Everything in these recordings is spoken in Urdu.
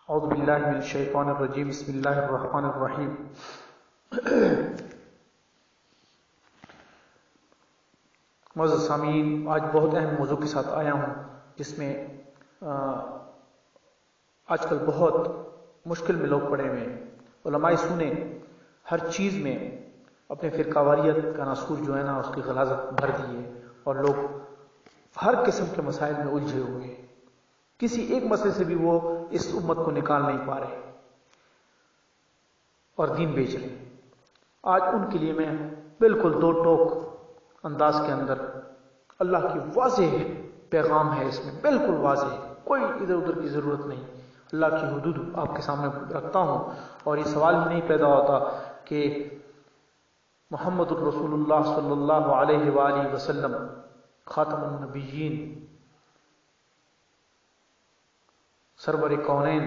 اعوذ باللہ من الشیطان الرجیم بسم اللہ الرحمن الرحیم۔ معزز سامعین، آج بہت اہم موضوع کے ساتھ آیا ہوں جس میں آج کل بہت مشکل میں لوگ پڑے ہوئے ہیں۔ علماء سو نے ہر چیز میں اپنے فرقہ واریت کا ناسور جو ہے نا اس کی غلاظت بھر دی ہے، اور لوگ ہر قسم کے مسائل میں الجھے ہوئے ہیں۔ کسی ایک مسئلے سے بھی وہ اس امت کو نکال نہیں پا رہے اور دین بیچ رہے ہیں۔ آج ان کے لیے میں بالکل دو ٹوک انداز کے اندر اللہ کی واضح پیغام ہے، اس میں بالکل واضح ہے، کوئی ادھر ادھر کی ضرورت نہیں۔ اللہ کی حدود آپ کے سامنے رکھتا ہوں، اور یہ سوال ہی نہیں پیدا ہوتا کہ محمد الرسول اللہ صلی اللہ علیہ وآلہ وسلم خاتم النبیین، سرور کونین،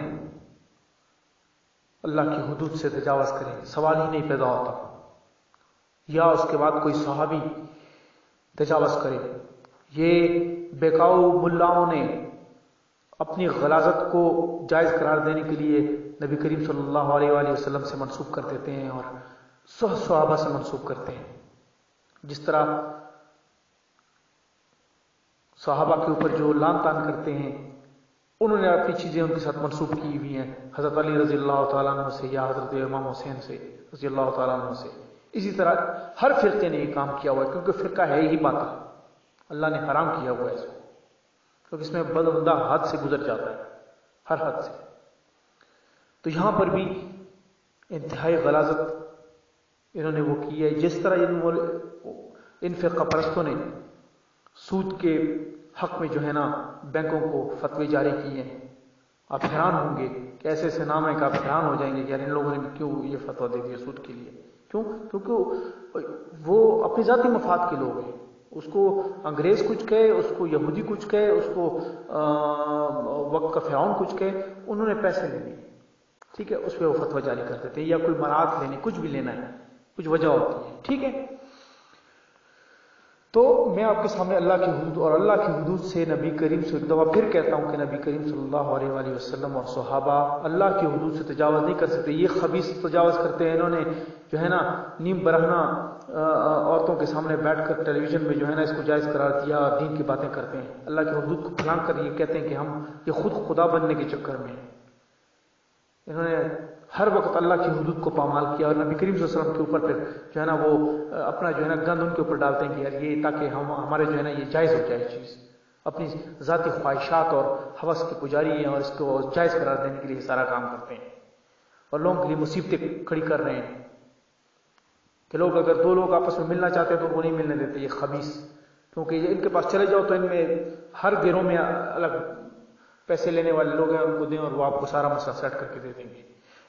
اللہ کی حدود سے تجاوز کریں، سوال ہی نہیں پیدا ہوتا، یا اس کے بعد کوئی صحابی تجاوز کرے۔ یہ بیکاؤ ملاؤں نے اپنی غلاظت کو جائز قرار دینے کے لیے نبی کریم صلی اللہ علیہ وآلہ وسلم سے منسوب کر دیتے ہیں اور صحابہ سے منسوب کرتے ہیں۔ جس طرح صحابہ کے اوپر جو لان تان کرتے ہیں، انہوں نے اپنی چیزیں ان کے ساتھ منسوب کی ہوئی ہیں، حضرت علی رضی اللہ تعالیٰ عنہ سے یا حضرت امام حسین سے رضی اللہ تعالیٰ عنہ سے۔ اسی طرح ہر فرقے نے یہ کام کیا ہوا ہے، کیونکہ فرقہ ہے ہی باطل، اللہ نے حرام کیا ہوا ہے اس کو، کیونکہ اس میں بندہ حد سے گزر جاتا ہے، ہر حد سے۔ تو یہاں پر بھی انتہائی غلاظت انہوں نے وہ کی ہے۔ جس طرح ان فرقہ پرستوں نے سود کے حق میں جو ہے نا بینکوں کو فتوی جاری کیے ہیں، آپ حیران ہوں گے کہ ایسے ایسے نام ہے کہ آپ حیران ہو جائیں گے کہ یار ان لوگوں نے کیوں یہ فتویٰ دے دیا سود کے لیے۔ کیوں؟ کیونکہ وہ اپنی ذاتی مفاد کے لوگ ہیں۔ اس کو انگریز کچھ کہے، اس کو یہودی کچھ کہے، اس کو وقت کا فرعون کچھ کہے، انہوں نے پیسے لینے، ٹھیک ہے، اس پہ وہ فتویٰ جاری کر دیتے ہیں، یا کوئی برات لینے، کچھ بھی لینا ہے، کچھ وجہ ہوتی ہے، ٹھیک ہے۔ تو میں آپ کے سامنے اللہ کی حدود اور اللہ کی حدود سے نبی کریم سے ایک دفعہ پھر کہتا ہوں کہ نبی کریم صلی اللہ علیہ وآلہ وسلم اور صحابہ اللہ کی حدود سے تجاوز نہیں کر سکتے۔ یہ خبیث تجاوز کرتے ہیں، انہوں نے جو ہے نا نیم برہنہ عورتوں کے سامنے بیٹھ کر ٹیلی ویژن میں جو ہے نا اس کو جائز قرار دیا اور دین کی باتیں کرتے ہیں، اللہ کی حدود کو پھلانگ کر یہ کہتے ہیں کہ ہم یہ خود خدا بننے کے چکر میں ہیں۔ انہوں نے ہر وقت اللہ کی حدود کو پامال کیا، اور نبی کریم صلی اللہ علیہ وسلم کے اوپر پھر جو ہے نا وہ اپنا جو ہے نا گند ان کے اوپر ڈالتے ہیں کہ یار یہ تاکہ ہمارے جو ہے نا یہ جائز ہو جائے چیز، اپنی ذاتی خواہشات اور ہوس کی پجاری ہیں اور اس کو جائز قرار دینے کے لیے سارا کام کرتے ہیں، اور لوگوں کے لیے مصیبتیں کھڑی کر رہے ہیں کہ لوگ اگر دو لوگ آپس میں ملنا چاہتے ہیں تو ان کو نہیں ملنے دیتے، یہ خبیث، کیونکہ ان کے پاس چلے جاؤ تو ان میں ہر گروہ میں الگ پیسے لینے والے لوگ ہیں، ان کو دیں اور وہ آپ کو سارا مسئلہ سیٹ کر کے دے دیں گے۔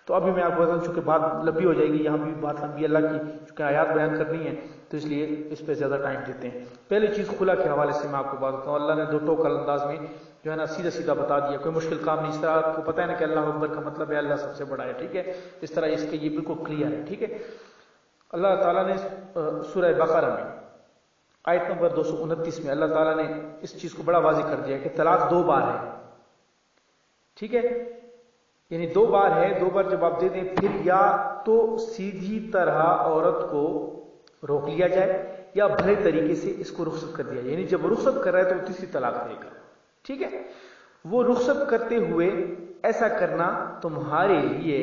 تو ابھی میں آپ کو بتاؤں، چونکہ بات لمبی ہو جائے گی، یہاں بھی بات لمبی، اللہ کی چونکہ آیات بیان کرنی ہے تو اس لیے اس پہ زیادہ ٹائم دیتے ہیں۔ پہلی چیز خلا کے حوالے سے میں آپ کو بات کرتا ہوں، اللہ نے دو ٹوکل انداز میں جو ہے نا سیدھا سیدھا بتا دیا، کوئی مشکل کام نہیں۔ اس طرح آپ کو پتہ ہے نا کہ اللہ اکبر کا مطلب ہے اللہ سب سے بڑا ہے، ٹھیک ہے، اس طرح اس کے یہ بالکل کلیئر ہے، ٹھیک ہے۔ اللہ تعالیٰ نے سورہ بقرہ میں آیت نمبر 229 میں اللہ تعالیٰ نے اس چیز کو بڑا واضح کر دیا کہ طلاق دو بار ہے، ٹھیک ہے، یعنی دو بار ہے، دو بار جب آپ دے دیں پھر یا تو سیدھی طرح عورت کو روک لیا جائے یا بھلے طریقے سے اس کو رخصت کر دیا جائے، یعنی جب رخصت کر رہا ہے تو تیسری طلاق دے گا، ٹھیک ہے۔ وہ رخصت کرتے ہوئے ایسا کرنا تمہارے لیے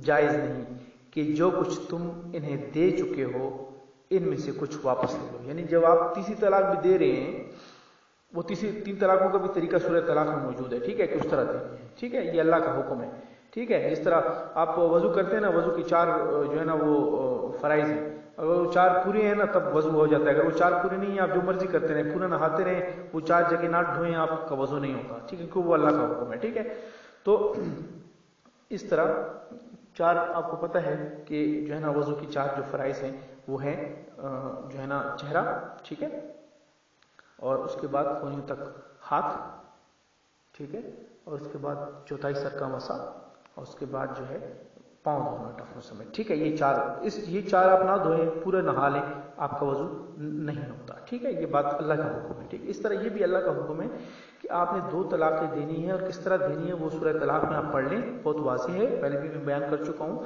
جائز نہیں کہ جو کچھ تم انہیں دے چکے ہو ان میں سے کچھ واپس لے لو، یعنی جب آپ تیسری طلاق بھی دے رہے ہیں، وہ تین طلاقوں کا بھی طریقہ سورہ طلاق میں موجود ہے، ٹھیک ہے، کہ اس طرح دینی ہے، ٹھیک ہے، یہ اللہ کا حکم ہے، ٹھیک ہے۔ جس طرح آپ وضو کرتے ہیں نا، وضو کی چار جو ہے نا وہ فرائض ہیں، اگر وہ چار پورے ہیں نا تب وضو ہو جاتا ہے، اگر وہ چار پورے نہیں ہیں آپ جو مرضی کرتے رہیں، پورا نہاتے رہیں، وہ چار جگہ نہ دھوئیں، آپ کا وضو نہیں ہوتا، ٹھیک ہے، کیونکہ وہ اللہ کا حکم ہے، ٹھیک ہے۔ تو اس طرح چار آپ کو پتہ ہے کہ جو ہے نا وضو کی چار جو فرائض ہیں وہ ہیں جو ہے نا چہرہ، ٹھیک ہے، اور اس کے بعد کونیوں تک ہاتھ، ٹھیک ہے، اور اس کے بعد چوتھائی سر کا مسا، اور اس کے بعد جو ہے پاؤں دھونا ٹخنوں سمیت، ٹھیک ہے۔ یہ چار آپ نہ دھوئیں، پورے نہا لیں، آپ کا وضو نہیں ہوتا، ٹھیک ہے، یہ بات اللہ کا حکم ہے، ٹھیک ہے۔ اس طرح یہ بھی اللہ کا حکم ہے کہ آپ نے 2 طلاقیں دینی ہے اور کس طرح دینی ہے وہ سورہ طلاق میں آپ پڑھ لیں، بہت واضح ہے، پہلے بھی میں بیان کر چکا ہوں۔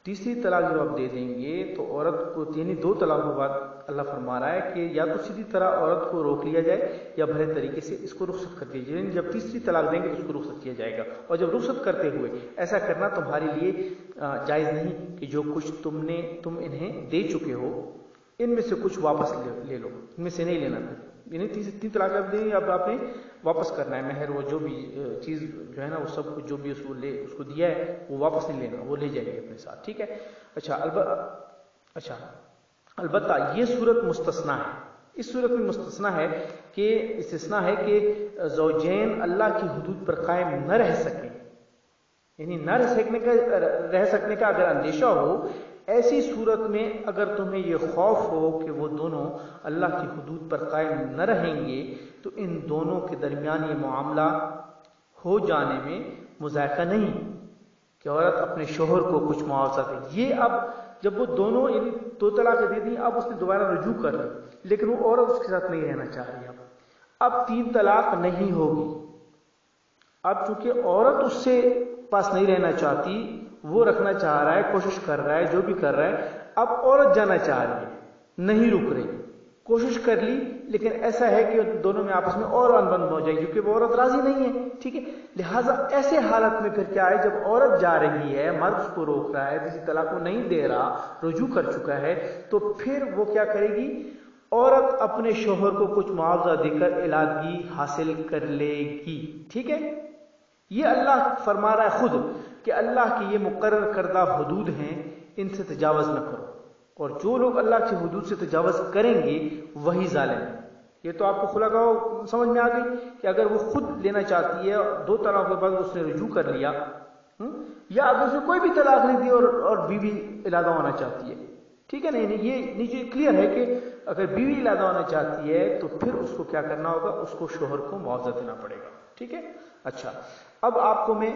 تیسری طلاق جب آپ دے دیں گے تو عورت کو، یعنی 2 طلاقوں کے بعد اللہ فرما رہا ہے کہ یا تو سیدھی طرح عورت کو روک لیا جائے یا بھلے طریقے سے اس کو رخصت کر دیا جائے، یعنی جب تیسری طلاق دیں گے تو اس کو رخصت کیا جائے گا، اور جب رخصت کرتے ہوئے ایسا کرنا تمہارے لیے جائز نہیں کہ جو کچھ تم انہیں دے چکے ہو ان میں سے کچھ واپس لے لو، ان میں سے نہیں لینا، یعنی 3 طلاق اب دیں اب آپ نے واپس کرنا ہے، مہر وہ جو بھی چیز جو ہے نا وہ سب کچھ جو بھی اس کو دیا ہے وہ واپس نہیں لینا، وہ لے جائیں گے اپنے ساتھ، ٹھیک ہے۔ اچھا البتہ یہ صورت مستثنا ہے، اس صورت میں مستثنا ہے کہ زوجین اللہ کی حدود پر قائم نہ رہ سکیں، یعنی نہ رہ سکنے کا اگر اندیشہ ہو، ایسی صورت میں اگر تمہیں یہ خوف ہو کہ وہ دونوں اللہ کی حدود پر قائم نہ رہیں گے تو ان دونوں کے درمیان یہ معاملہ ہو جانے میں مذائقہ نہیں کہ عورت اپنے شوہر کو کچھ معاوضہ دے۔ یہ اب جب وہ دونوں یعنی 2 طلاقیں دے دیں، اب اس نے دوبارہ رجوع کر لی لیکن وہ عورت اس کے ساتھ نہیں رہنا چاہ رہی، اب 3 طلاق نہیں ہوگی۔ اب چونکہ عورت اس سے پاس نہیں رہنا چاہتی، وہ رکھنا چاہ رہا ہے، کوشش کر رہا ہے، جو بھی کر رہا ہے، اب عورت جانا چاہ رہی ہے، نہیں رک رہی، کوشش کر لی لیکن ایسا ہے کہ دونوں میں آپس میں اور انبن ہو جائے کیونکہ وہ عورت راضی نہیں ہے، ٹھیک ہے۔ لہٰذا ایسے حالت میں پھر کیا ہے، جب عورت جا رہی ہے، مرد اس کو روک رہا ہے، کسی طلاق کو نہیں دے رہا، رجوع کر چکا ہے، تو پھر وہ کیا کرے گی، عورت اپنے شوہر کو کچھ معاوضہ دے کر علیحدگی حاصل کر لے گی، ٹھیک ہے۔ یہ اللہ فرما رہا ہے خود کہ اللہ کی یہ مقرر کردہ حدود ہیں، ان سے تجاوز نہ کرو، اور جو لوگ اللہ کی حدود سے تجاوز کریں گے وہی ظالم ہے۔ یہ تو آپ کو خلاصہ سمجھ میں آ گئی کہ اگر وہ خود لینا چاہتی ہے، 2 طلاق کے بعد اس نے رجوع کر لیا، یا اگر اس نے کوئی بھی طلاق نہیں دی اور بیوی علیحدہ ہونا چاہتی ہے، ٹھیک ہے نا، یہ نیچے کلیئر ہے کہ اگر بیوی علیحدہ ہونا چاہتی ہے تو پھر اس کو کیا کرنا ہوگا، اس کو شوہر کو معاوضہ دینا پڑے گا، ٹھیک ہے۔ اچھا اب آپ کو میں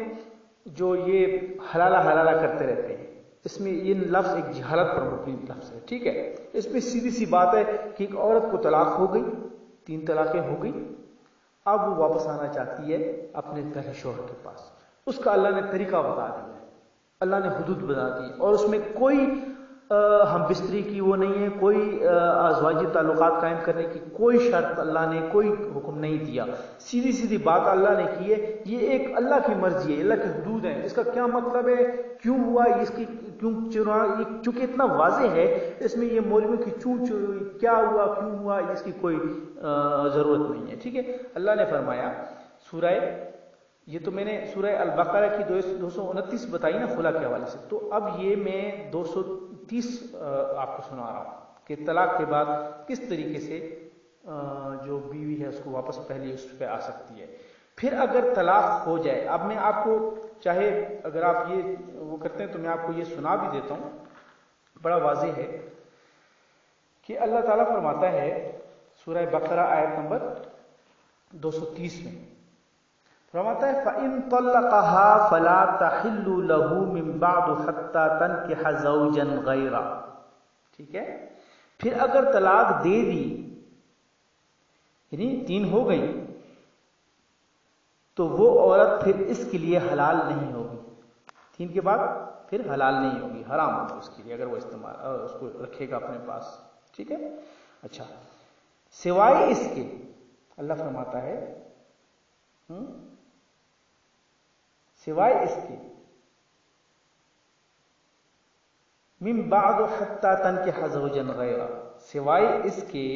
جو یہ حلالہ کرتے رہتے ہیں، اس میں یہ لفظ ایک جہالت پر مبنی لفظ ہے، ٹھیک ہے۔ اس میں سیدھی سی بات ہے کہ ایک عورت کو طلاق ہو گئی، 3 طلاقیں ہو گئی، اب وہ واپس آنا چاہتی ہے اپنے پہلے شوہر کے پاس، اس کا اللہ نے طریقہ بتا دیا ہے، اللہ نے حدود بتا دی، اور اس میں کوئی ہم بستری کی وہ نہیں ہے، کوئی ازواجی تعلقات قائم کرنے کی کوئی شرط اللہ نے، کوئی حکم نہیں دیا، سیدھی بات اللہ نے کی ہے۔ یہ ایک اللہ کی مرضی ہے، اللہ کی حدود ہیں، اس کا کیا مطلب ہے، کیوں ہوا، اس کی کیوں چونکہ اتنا واضح ہے، اس میں یہ مولویوں کی کیا ہوا کیوں ہوا اس کی کوئی ضرورت نہیں ہے، ٹھیک ہے۔ اللہ نے فرمایا سورہ، یہ تو میں نے سورہ البقرہ کی 229 بتائی نا خلا کے حوالے سے، تو اب یہ میں 230 آپ کو سنا رہا ہوں کہ طلاق کے بعد کس طریقے سے جو بیوی ہے اس کو واپس پہلے اس پہ آ سکتی ہے۔ پھر اگر طلاق ہو جائے، اب میں آپ کو چاہے اگر آپ یہ وہ کرتے ہیں تو میں آپ کو یہ سنا بھی دیتا ہوں، بڑا واضح ہے کہ اللہ تعالیٰ فرماتا ہے سورہ بقرہ آیت نمبر 230 میں، فرماتا ہے فَإِن طَلَّقَهَا فَلَا تَحِلُّ لَهُ مِن بَعْدُ حَتَّى تَنكِحَ زَوْجًا غَيْرَهُ، ٹھیک ہے۔ پھر اگر طلاق دے دی، یعنی 3 ہو گئی، تو وہ عورت پھر اس کے لیے حلال نہیں ہوگی، 3 کے بعد پھر حلال نہیں ہوگی، حرام ہوگا اس کے لیے اگر وہ اس کو رکھے گا اپنے پاس، ٹھیک ہے۔ اچھا سوائے اس کے، اللہ فرماتا ہے سوائے اس کے من بعد حتی تنکح زوجا غیرہ، سوائے اس کے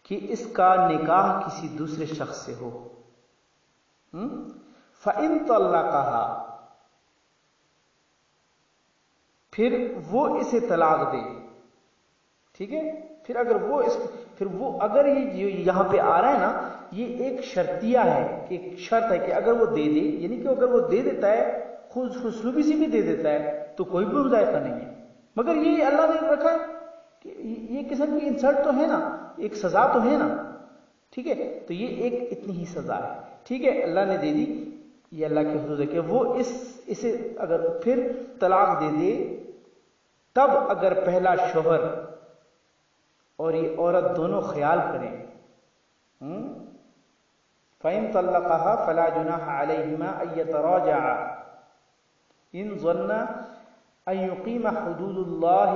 کہ اس کا نکاح کسی دوسرے شخص سے ہو، فَإِن طَلَّقَهَا، پھر وہ اسے طلاق دے، ٹھیک ہے۔ پھر اگر وہ اگر یہ یہاں پہ آ رہا ہے نا، یہ ایک شرطیہ ہے کہ ایک شرط ہے کہ اگر وہ دے دے، یعنی کہ اگر وہ دے دیتا ہے خود اسلوبی سے بھی دے دیتا ہے تو کوئی بھی مذائقہ نہیں ہے، مگر یہ اللہ نے رکھا ہے کہ یہ قسم کی انسلٹ تو ہے نا، ایک سزا تو ہے نا، ٹھیک ہے۔ تو یہ ایک اتنی ہی سزا ہے، ٹھیک ہے، اللہ نے دے دی، یہ اللہ کی حدود ہے کہ وہ اسے اگر پھر طلاق دے دے، تب اگر پہلا شوہر اور یہ عورت دونوں خیال کریں فَإِن طَلَّقَهَا فَلَا جُنَاحَ عَلَيْهِمَا أَن يَتَرَاجَعَا إِن ظَنَّا أَن يُقِيمَ حُدُودَ اللَّهِ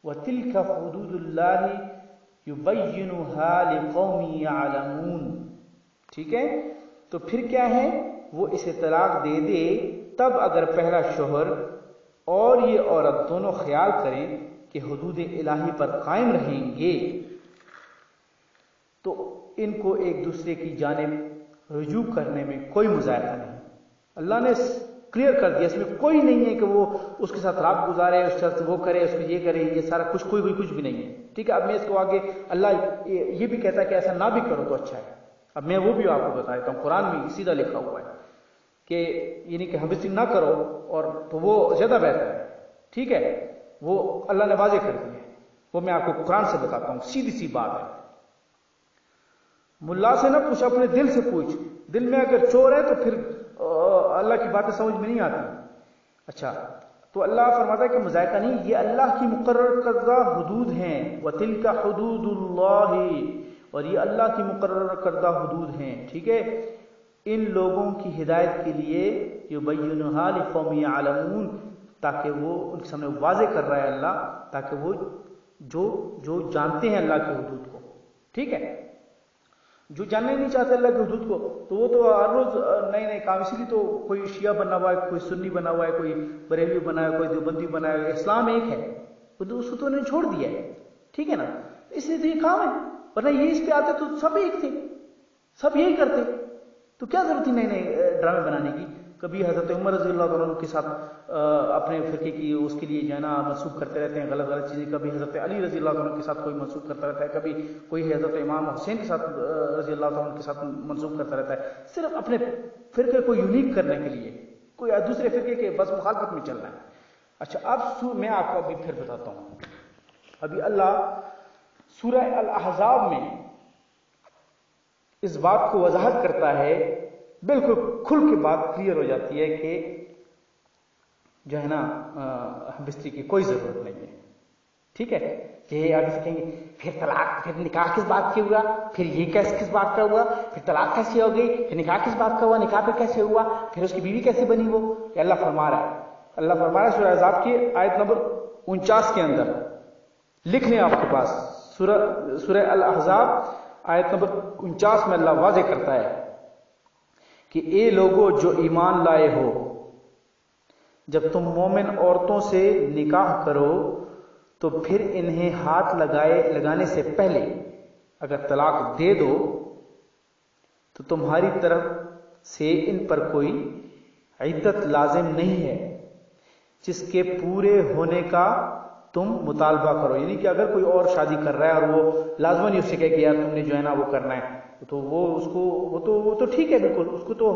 وَتِلْكَ حُدُودُ اللَّهِ يُبَيِّنُهَا لِقَوْمٍ يَعْلَمُونَ. ٹھیک ہے، تو پھر کیا ہے، وہ اسے طلاق دے دے تب اگر پہلا شوہر اور یہ عورت دونوں خیال کریں کہ حدود الہی پر قائم رہیں گے تو ان کو ایک دوسرے کی جانب رجوع کرنے میں کوئی مذائقہ نہیں. اللہ نے کلیئر کر دیا، اس میں کوئی نہیں ہے کہ وہ اس کے ساتھ رات گزارے، اس کے ساتھ وہ کرے، اس کو یہ کرے، یہ سارا کچھ کوئی بھی نہیں ہے. ٹھیک ہے، اب میں اس کو آگے اللہ یہ بھی کہتا ہے کہ ایسا نہ بھی کرو تو اچھا ہے. اب میں وہ بھی آپ کو بتا دیتا ہوں، قرآن میں سیدھا لکھا ہوا ہے کہ یعنی کہ ہمبسٹنگ نہ کرو، اور تو وہ زیادہ بہتر ہے. ٹھیک ہے، وہ اللہ نے واضح کر دیا ہے، وہ میں آپ کو قرآن سے بتاتا ہوں، سیدھی سی بات ہے. ملا سے نہ پوچھ، اپنے دل سے پوچھ. دل میں اگر چور ہے تو پھر اللہ کی باتیں سمجھ میں نہیں آتی. اچھا، تو اللہ فرماتا ہے کہ مذائقہ نہیں، یہ اللہ کی مقرر کردہ حدود ہیں. وَتِلْكَ حُدُودُ اللَّهِ، اور یہ اللہ کی مقرر کردہ حدود ہیں. ٹھیک ہے، ان لوگوں کی ہدایت کے لیے يُبَيِّنُهَا لِقَوْمٍ يَعْلَمُونَ، تاکہ وہ ان کے سامنے واضح کر رہا ہے اللہ، تاکہ وہ جو جانتے ہیں اللہ کی حدود کو. ٹھیک ہے، جو جاننا ہی نہیں چاہتے اللہ کی حدود کو تو وہ تو ہر روز نئے نئے کام، اسی لیے تو کوئی شیعہ بنا ہوا ہے، کوئی سنی بنا ہوا ہے، کوئی بریلوی بنا ہے، کوئی دیوبندی بنا ہے. اسلام ایک ہے، اس کو تو انہوں نے چھوڑ دیا ہے. ٹھیک ہے نا، اس لیے تو یہ کام ہے، ورنہ یہ اس پہ آتے تو سب ایک تھے، سب یہی کرتے. تو کیا ضرورت تھی نئے نئے ڈرامے بنانے کی. کبھی حضرت عمر رضی اللہ عنہ کے ساتھ اپنے فرقے کی اس کے لیے جو ہے نا منسوخ کرتے رہتے ہیں غلط چیزیں. کبھی حضرت علی رضی اللہ عنہ کے ساتھ کوئی منسوخ کرتا رہتا ہے، کبھی کوئی حضرت امام حسین کے ساتھ رضی اللہ عنہ کے ساتھ منسوخ کرتا رہتا ہے، صرف اپنے فرقے کو یونیک کرنے کے لیے، کوئی دوسرے فرقے کے بس مخالفت میں چل رہا ہے. اچھا، اب میں آپ کو ابھی پھر بتاتا ہوں. ابھی اللہ سورہ الاحزاب میں اس بات کو وضاحت کرتا ہے، بالکل کھل کے بات کلیئر ہو جاتی ہے کہ جو ہے نا بستری کی کوئی ضرورت نہیں ہے. ٹھیک ہے، یہ آگے سے کہیں گے پھر طلاق، پھر نکاح کس بات کی ہوا، پھر یہ کس بات کا ہوا، پھر طلاق کیسے ہو گئی، پھر نکاح کس بات کا ہوا، نکاح پہ کیسے ہوا، پھر اس کی بیوی کیسے بنی. وہ اللہ فرما رہا ہے، اللہ فرما رہا ہے سورہ احزاب کی آیت نمبر 49 کے اندر. لکھ لیں آپ کے پاس، سورہ الاحزاب آیت نمبر 49 میں اللہ واضح کرتا ہے کہ اے لوگو جو ایمان لائے ہو، جب تم مومن عورتوں سے نکاح کرو تو پھر انہیں ہاتھ لگانے سے پہلے اگر طلاق دے دو تو تمہاری طرف سے ان پر کوئی عدت لازم نہیں ہے جس کے پورے ہونے کا تم مطالبہ کرو. یعنی کہ اگر کوئی اور شادی کر رہا ہے اور وہ لازماً اس سے کہے کہ یار تم نے جو ہے نا وہ کرنا ہے، تو وہ تو ٹھیک ہے، بالکل اس کو تو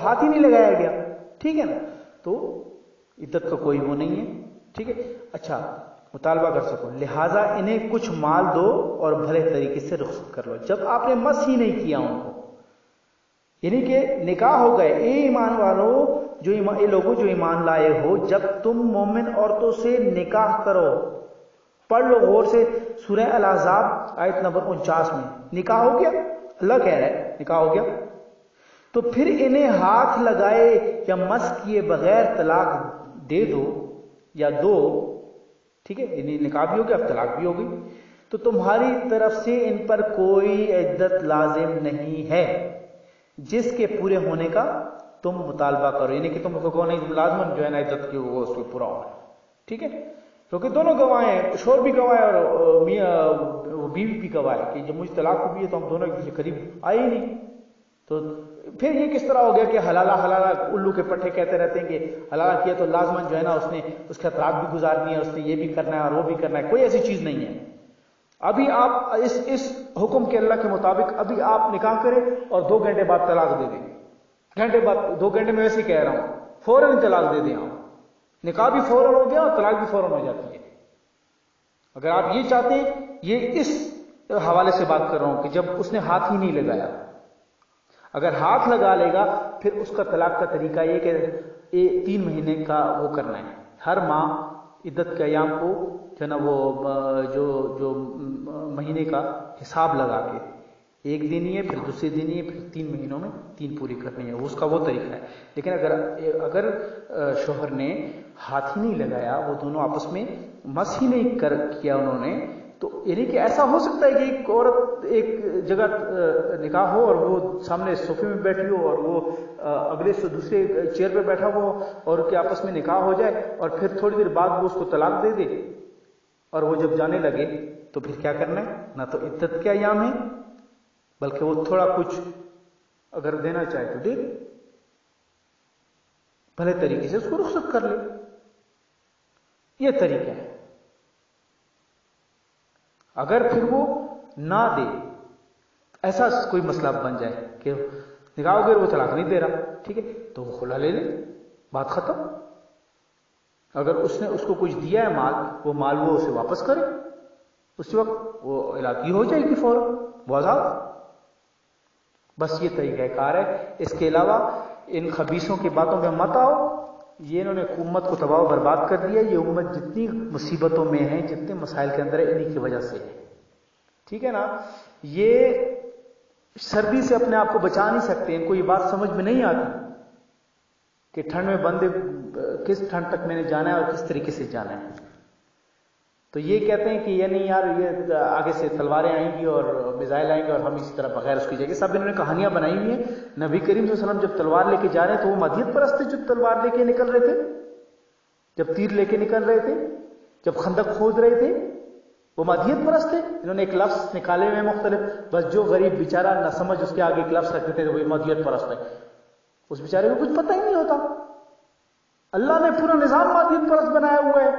ہاتھ ہی نہیں لگایا گیا. ٹھیک ہے نا، تو عدت کا کوئی وہ نہیں ہے. ٹھیک ہے، اچھا مطالبہ کر سکو، لہٰذا انہیں کچھ مال دو اور بھلے طریقے سے رخصت کر لو جب آپ نے مس ہی نہیں کیا ان کو. یعنی کہ نکاح ہو گئے. اے ایمان والو، اے لوگوں جو ایمان لائے ہو، جب تم مومن عورتوں سے نکاح کرو، پڑھ لو غور سے سورہ الاحزاب آیت نمبر 49 میں. نکاح ہو گیا، اللہ کہہ رہا ہے نکاح ہو گیا، تو پھر انہیں ہاتھ لگائے یا مس کیے بغیر طلاق دے دو یا دو. ٹھیک ہے، یعنی نکاح بھی ہو گیا، اب طلاق بھی ہو گئی، تو تمہاری طرف سے ان پر کوئی عدت لازم نہیں ہے جس کے پورے ہونے کا تم مطالبہ کرو. یعنی کہ تم کو نہیں لازمن جو ہے نا عدت کی وہ اس کو پورا ہونا ہے. ٹھیک ہے، کیونکہ دونوں گواہ ہیں، شوہر بھی گواہ ہے اور بیوی بھی گواہ ہے کہ جب مجھے طلاق ہوئی ہے تو ہم دونوں ایک دوسرے قریب آئے ہی نہیں. تو پھر یہ کس طرح ہو گیا کہ حلالہ الو کے پٹھے کہتے رہتے ہیں کہ حلالہ کیا تو لازمن جو ہے نا اس نے اس کا طلاق بھی گزارنی ہے، اس نے یہ بھی کرنا ہے اور وہ بھی کرنا ہے. کوئی ایسی چیز نہیں ہے. ابھی آپ اس حکم کے اللہ کے مطابق ابھی آپ نکاح کریں اور 2 گھنٹے بعد طلاق دے دیں، 2 گھنٹے میں ویسے ہی کہہ رہا ہوں، فوراً طلاق دے دیں. آپ نکاح بھی فوراً ہو گیا اور طلاق بھی فوراً ہو جاتی ہے. اگر آپ یہ چاہتے ہیں، یہ اس حوالے سے بات کر رہا ہوں کہ جب اس نے ہاتھ ہی نہیں لگایا. اگر ہاتھ لگا لے گا پھر اس کا طلاق کا طریقہ یہ کہ 3 مہینے کا وہ کرنا ہے، ہر ماہ عدت کے ایام کو جو ہے نا وہ جو مہینے کا حساب لگا کے ایک دینی ہے، پھر دوسری دینی ہے، پھر 3 مہینوں میں 3 پوری کرنی ہے، اس کا وہ طریقہ ہے۔ لیکن اگر شوہر نے ہاتھ ہی نہیں لگایا، وہ دونوں آپس میں مس ہی نہیں کیا انہوں نے، تو یعنی کہ ایسا ہو سکتا ہے کہ ایک عورت ایک جگہ نکاح ہو اور وہ سامنے صوفے میں بیٹھی ہو اور وہ اگلے سے دوسرے چیئر پہ بیٹھا ہو اور ان کے آپس میں نکاح ہو جائے اور پھر تھوڑی دیر بعد وہ اس کو طلاق دے دے، اور وہ جب جانے لگے تو پھر کیا کرنا ہے؟ نہ تو عدت کے ایام ہے، بلکہ وہ تھوڑا کچھ اگر دینا چاہے تو دے، بھلے طریقے سے اس کو رخصت کر لے، یہ طریقہ ہے۔ اگر پھر وہ نہ دے، ایسا کوئی مسئلہ بن جائے کہ نکاح ہو گیا وہ طلاق نہیں دے رہا، ٹھیک ہے، تو وہ خلا لے لے، بات ختم۔ اگر اس نے اس کو کچھ دیا ہے مال، وہ مال وہ اسے واپس کرے، اس وقت وہ علاقی ہو جائے گی فوراً، وہ آزاد۔ بس یہ طریقہ کار ہے، اس کے علاوہ ان خبیثوں کی باتوں میں مت آؤ، یہ انہوں نے امت کو تباہ و برباد کر دیا۔ یہ امت جتنی مصیبتوں میں ہے، جتنے مسائل کے اندر ہے، انہی کی وجہ سے ہے، ٹھیک ہے نا۔ یہ سردی سے اپنے آپ کو بچا نہیں سکتے، ان کو یہ بات سمجھ میں نہیں آتی کہ ٹھنڈ میں بندے کس ٹھنڈ تک میں نے جانا ہے اور کس طریقے سے جانا ہے۔ تو یہ کہتے ہیں کہ یعنی یار یہ آگے سے تلواریں آئیں گی اور میزائل آئیں گے اور ہم اسی طرح بغیر اس کی جائے گی۔ سب انہوں نے کہانیاں بنائی ہوئی ہیں۔ نبی کریم صلی اللہ علیہ وسلم جب تلوار لے کے جا رہے ہیں تو وہ مادیت پرست تھے جو تلوار لے کے نکل رہے تھے، جب تیر لے کے نکل رہے تھے، جب خندق کھود رہے تھے، وہ مادیت پرست تھے۔ انہوں نے ایک لفظ نکالے ہوئے مختلف، بس جو غریب بیچارہ نہ سمجھ اس کے آگے ایک لفظ رکھتے تھے وہ مادیت پرست ہے، اس بیچارے کو کچھ پتہ ہی نہیں ہوتا۔ اللہ نے پورا نظام مادیت پرست بنایا ہوا ہے۔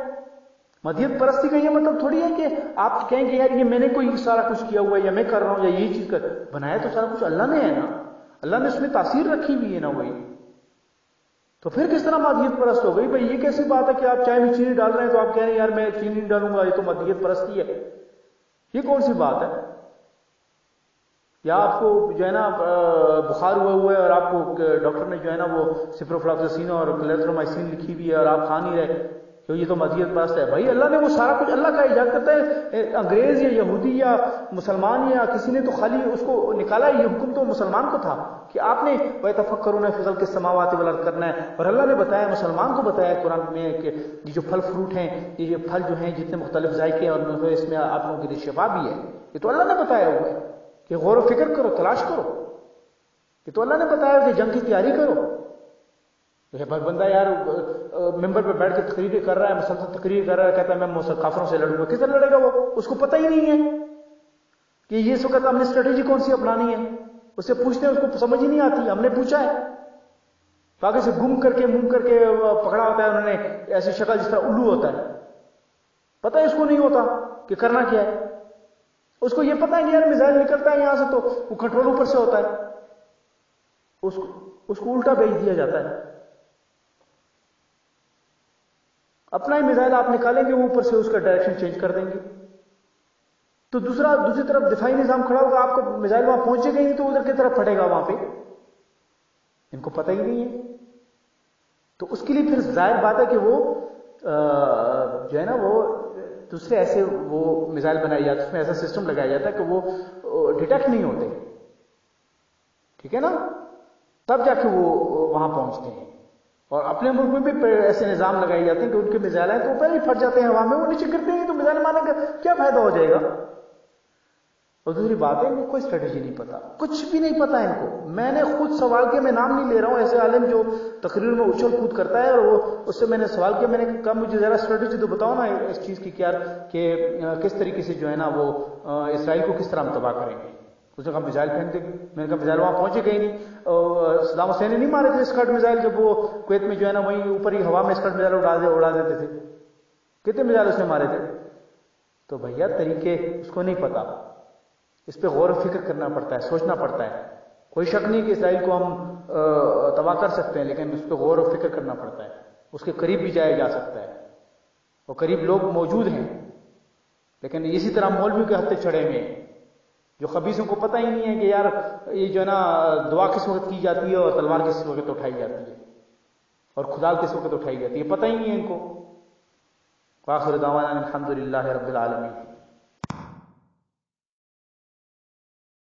مادیت پرستی کا یہ مطلب تھوڑی ہے کہ آپ کہیں کہ یار یہ میں نے کوئی سارا کچھ کیا ہوا ہے یا میں کر رہا ہوں یا یہ چیز کر، بنایا تو سارا کچھ اللہ نے ہے نا، اللہ نے اس میں تاثیر رکھی ہوئی ہے نا وہی، تو پھر کس طرح مادیت پرست ہو گئی؟ بھائی یہ کیسی بات ہے کہ آپ چائے میں چینی ڈال رہے ہیں تو آپ کہہ رہے ہیں یار میں چینی نہیں ڈالوں گا، یہ تو مادیت پرستی ہے، یہ کون سی بات ہے؟ یا آپ کو جو ہے نا بخار ہوا ہے اور آپ کو ڈاکٹر نے جو ہے نا وہ سپروفلاکسین اور کلیتھرومائسین لکھی ہوئی ہے اور آپ کھا نہیں رہے تو یہ تو مادیت پرست ہے۔ بھائی اللہ نے وہ سارا کچھ اللہ کا ایجاد کرتا ہے، انگریز یا یہودی یا مسلمان یا کسی نے تو خالی اس کو نکالا، یہ حکم تو مسلمان کو تھا کہ آپ نے وَيَتَفَكَّرُونَ فِي خَلْقِ السَّمَاوَاتِ وَالْأَرْضِ کرنا ہے، اور اللہ نے بتایا، مسلمان کو بتایا قرآن میں کہ یہ جو پھل فروٹ ہیں، یہ پھل جو ہیں جتنے مختلف ذائقے اور اس میں آپ لوگوں کے لیے شفا بھی ہے، یہ تو اللہ نے بتایا ہوا ہے کہ غور و فکر کرو، تلاش کرو، یہ تو اللہ نے بتایا کہ جنگ کی تیاری کرو۔ بندہ یار ممبر پہ بیٹھ کے تقریر کر رہا ہے، مسلسل تقریر کر رہا ہے، کہتا ہے میں کافروں سے لڑوں گا، کس طرح لڑے گا؟ وہ اس کو پتہ ہی نہیں ہے کہ یہ اس وقت ہم نے اسٹریٹجی کون سی اپنانی ہے، اس سے پوچھتے ہیں اس کو سمجھ ہی نہیں آتی، ہم نے پوچھا ہے تو آگے سے گم کر کے منہ کر کے پکڑا ہوتا ہے انہوں نے، ایسی شکل جس طرح الو ہوتا ہے، پتہ ہے اس کو نہیں ہوتا کہ کرنا کیا ہے، اس کو یہ پتہ ہے کہ یار میزائل نکلتا ہے یہاں سے تو وہ کنٹرول اوپر سے ہوتا ہے، اس کو الٹا بھیج دیا جاتا ہے، اپنا ہی میزائل آپ نکالیں گے وہ اوپر سے اس کا ڈائریکشن چینج کر دیں گے، تو دوسری طرف دفاعی نظام کھڑا ہوگا، آپ کو میزائل وہاں پہنچے گا نہیں تو ادھر کی طرف پھٹے گا وہاں پہ، ان کو پتہ ہی نہیں ہے۔ تو اس کے لیے پھر ظاہر بات ہے کہ وہ جو ہے نا وہ دوسرے ایسے وہ میزائل بنائی جاتے ہیں، اس میں ایسا سسٹم لگایا جاتا ہے کہ وہ ڈیٹیکٹ نہیں ہوتے، ٹھیک ہے نا، تب جا کے وہ وہاں پہنچتے ہیں۔ اور اپنے ملک میں بھی ایسے نظام لگائے جاتے ہیں کہ ان کے میزائل ہیں تو وہ پہلے ہی پھٹ جاتے ہیں ہوا میں، وہ نیچے گرتے ہیں تو میزائل مارنے کا کیا فائدہ ہو جائے گا؟ اور دوسری بات ہے ان کو کوئی اسٹریٹجی نہیں پتا، کچھ بھی نہیں پتا ان کو۔ میں نے خود سوال کیا، میں نام نہیں لے رہا ہوں، ایسے عالم جو تقریر میں اچھل کود کرتا ہے، اور وہ اس سے میں نے سوال کیا، میں نے کہا مجھے ذرا اسٹریٹجی تو بتاؤ نا اس چیز کی کیا کہ کس طریقے سے جو ہے نا وہ اسرائیل کو کس طرح ہم تباہ کریں گے۔ اس نے کہا میزائل پھینک دیں گے۔ میں نے کہا میزائل وہاں پہنچے گئے نہیں، صدام حسین نے نہیں مارے تھے اسکرٹ میزائل جب وہ کویت میں جو ہے نا وہیں اوپر ہی ہوا میں اسکرٹ میزائل اڑا دیتے تھے، کتنے میزائل اس نے مارے تھے؟ تو بھیا طریقے اس کو نہیں پتا، اس پہ غور و فکر کرنا پڑتا ہے، سوچنا پڑتا ہے۔ کوئی شک نہیں کہ اسرائیل کو ہم تباہ کر سکتے ہیں، لیکن اس پہ غور و فکر کرنا پڑتا ہے، اس کے قریب بھی جایا جا سکتا ہے، اور قریب لوگ موجود ہیں، لیکن اسی طرح مولوی کے ہتھے چڑھے ہوئے ہیں جو خبیثوں کو پتہ ہی نہیں ہے کہ یار یہ جو ہے نا دعا کس وقت کی جاتی ہے اور تلوار کس وقت اٹھائی جاتی ہے اور کھدال کس وقت اٹھائی جاتی ہے، پتہ ہی نہیں ہے ان کو۔ وآخر دعوانا الحمد للہ رب العالمین۔